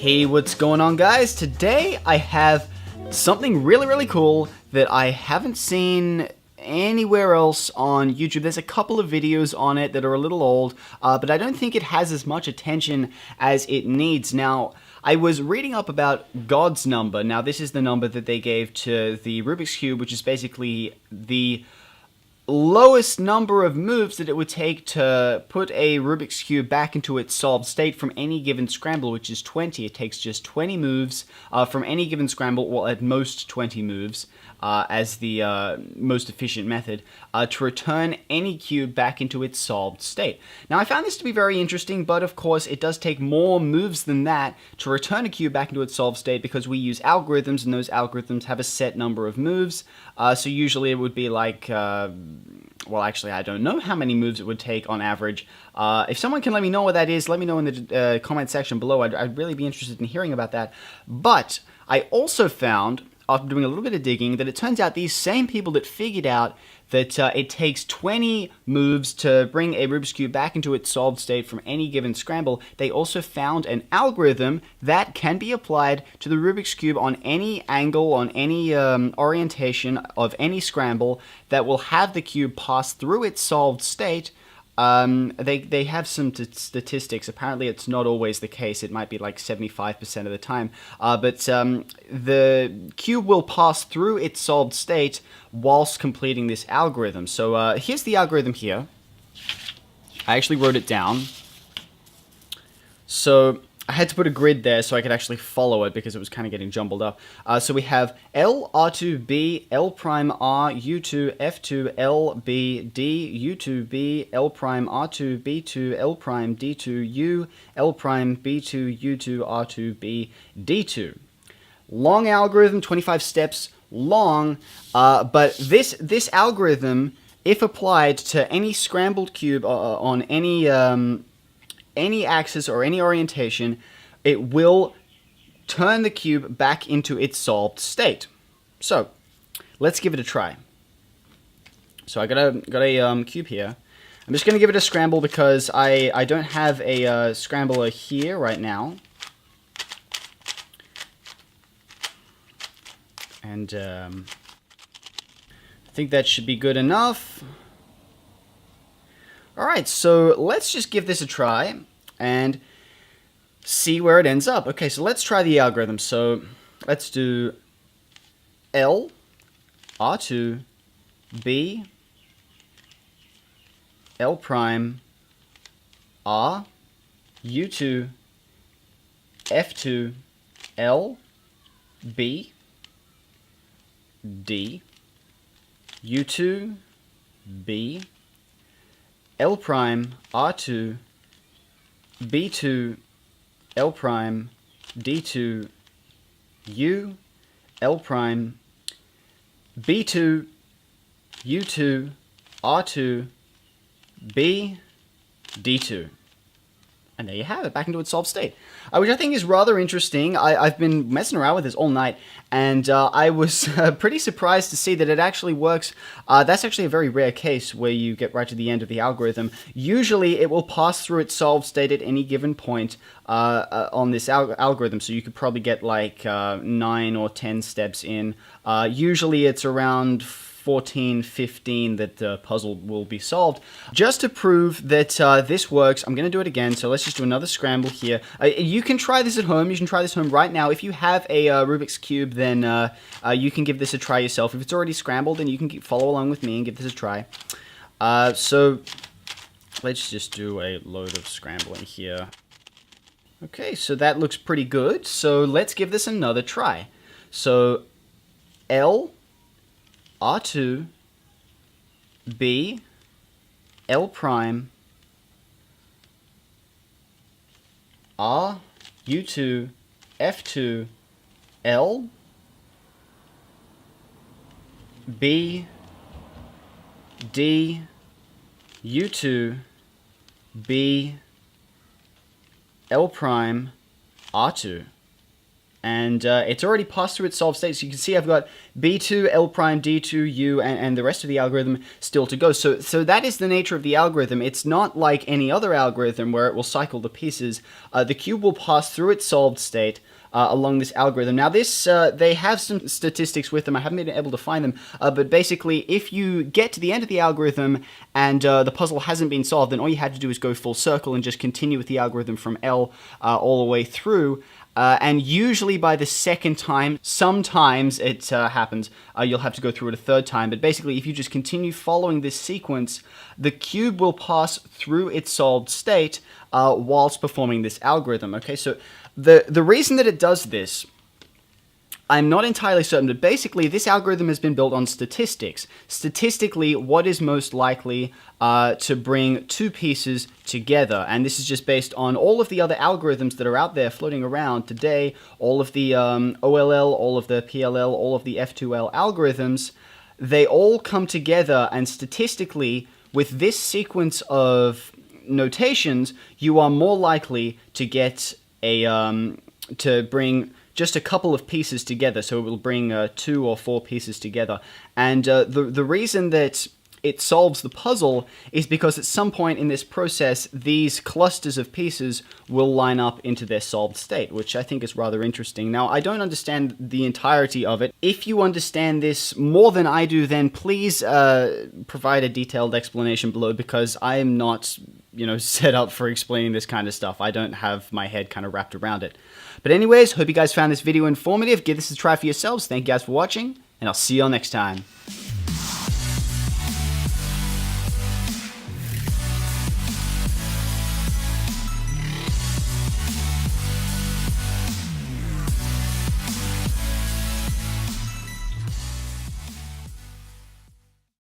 Hey, what's going on, guys? Today I have something really cool that I haven't seen anywhere else on YouTube. There's a couple of videos on it that are a little old, but I don't think it has as much attention as it needs. Now, I was reading up about God's number. Now, this is the number that they gave to the Rubik's Cube, which is basically the lowest number of moves that it would take to put a Rubik's Cube back into its solved state from any given scramble, which is 20. It takes just 20 moves from any given scramble, well, at most 20 moves, as the most efficient method, to return any cube back into its solved state. Now, I found this to be very interesting, but of course, it does take more moves than that to return a cube back into its solved state because we use algorithms, and those algorithms have a set number of moves. So usually it would be like... well, actually, I don't know how many moves it would take on average. If someone can let me know what that is, let me know in the comment section below. I'd really be interested in hearing about that. But I also found, after doing a little bit of digging, that it turns out these same people that figured out that it takes 20 moves to bring a Rubik's Cube back into its solved state from any given scramble, they also found an algorithm that can be applied to the Rubik's Cube on any angle, on any orientation of any scramble that will have the cube pass through its solved state. They have some statistics. Apparently, it's not always the case. It might be like 75% of the time. But the cube will pass through its solved state whilst completing this algorithm. So here's the algorithm here. I actually wrote it down. So I had to put a grid there so I could actually follow it because it was kind of getting jumbled up. So we have L, R2, B, L prime, R, U2, F2, L, B, D, U2, B, L prime, R2, B2, L prime, D2, U, L prime, B2, U2, R2, B, D2. Long algorithm, 25 steps long, but this algorithm, if applied to any scrambled cube on any axis or any orientation, it will turn the cube back into its solved state. So let's give it a try. So I got a cube here. I'm just going to give it a scramble because I don't have a scrambler here right now. And I think that should be good enough. Alright, so let's just give this a try and see where it ends up. Okay, so let's try the algorithm. So let's do L, R2, B, L prime, R, U2, F2, L, B, D, U2, B, L prime, R2, B2, L prime, D2, U, L prime, B2, U2, R2, B, D2. And there you have it, back into its solved state, which I think is rather interesting. I've been messing around with this all night, and I was pretty surprised to see that it actually works. That's actually a very rare case where you get right to the end of the algorithm. Usually, it will pass through its solved state at any given point on this algorithm, so you could probably get like 9 or 10 steps in. Usually, it's around 14, 15 that the puzzle will be solved. Just to prove that this works, I'm going to do it again. So let's just do another scramble here. You can try this at home. You can try this at home right now. If you have a Rubik's Cube, then you can give this a try yourself. If it's already scrambled, then you can follow along with me and give this a try. So let's just do a load of scrambling here. Okay, so that looks pretty good. So let's give this another try. So L, R2, B, L prime, R, U2, F2, L, B, D, U2, B, L prime, R2. and it's already passed through its solved state. So you can see I've got B2, L prime, D2, U, and the rest of the algorithm still to go. So that is the nature of the algorithm. It's not like any other algorithm where it will cycle the pieces. The cube will pass through its solved state along this algorithm. Now this, they have some statistics with them. I haven't been able to find them, but basically if you get to the end of the algorithm and the puzzle hasn't been solved, then all you had to do is go full circle and just continue with the algorithm from L all the way through. And usually by the second time, sometimes it happens, you'll have to go through it a third time. But basically, if you just continue following this sequence, the cube will pass through its solved state whilst performing this algorithm. Okay, so the reason that it does this, I'm not entirely certain, but basically this algorithm has been built on statistics. Statistically, what is most likely to bring two pieces together? And this is just based on all of the other algorithms that are out there floating around today, all of the OLL, all of the PLL, all of the F2L algorithms. They all come together, and statistically, with this sequence of notations, you are more likely to get a, to bring just a couple of pieces together, so it will bring 2 or 4 pieces together. And the reason that it solves the puzzle is because at some point in this process, these clusters of pieces will line up into their solved state, which I think is rather interesting. Now, I don't understand the entirety of it. If you understand this more than I do, then please provide a detailed explanation below, because I am not, set up for explaining this kind of stuff. I don't have my head kind of wrapped around it. But anyways, hope you guys found this video informative. Give this a try for yourselves. Thank you guys for watching, and I'll see you all next time.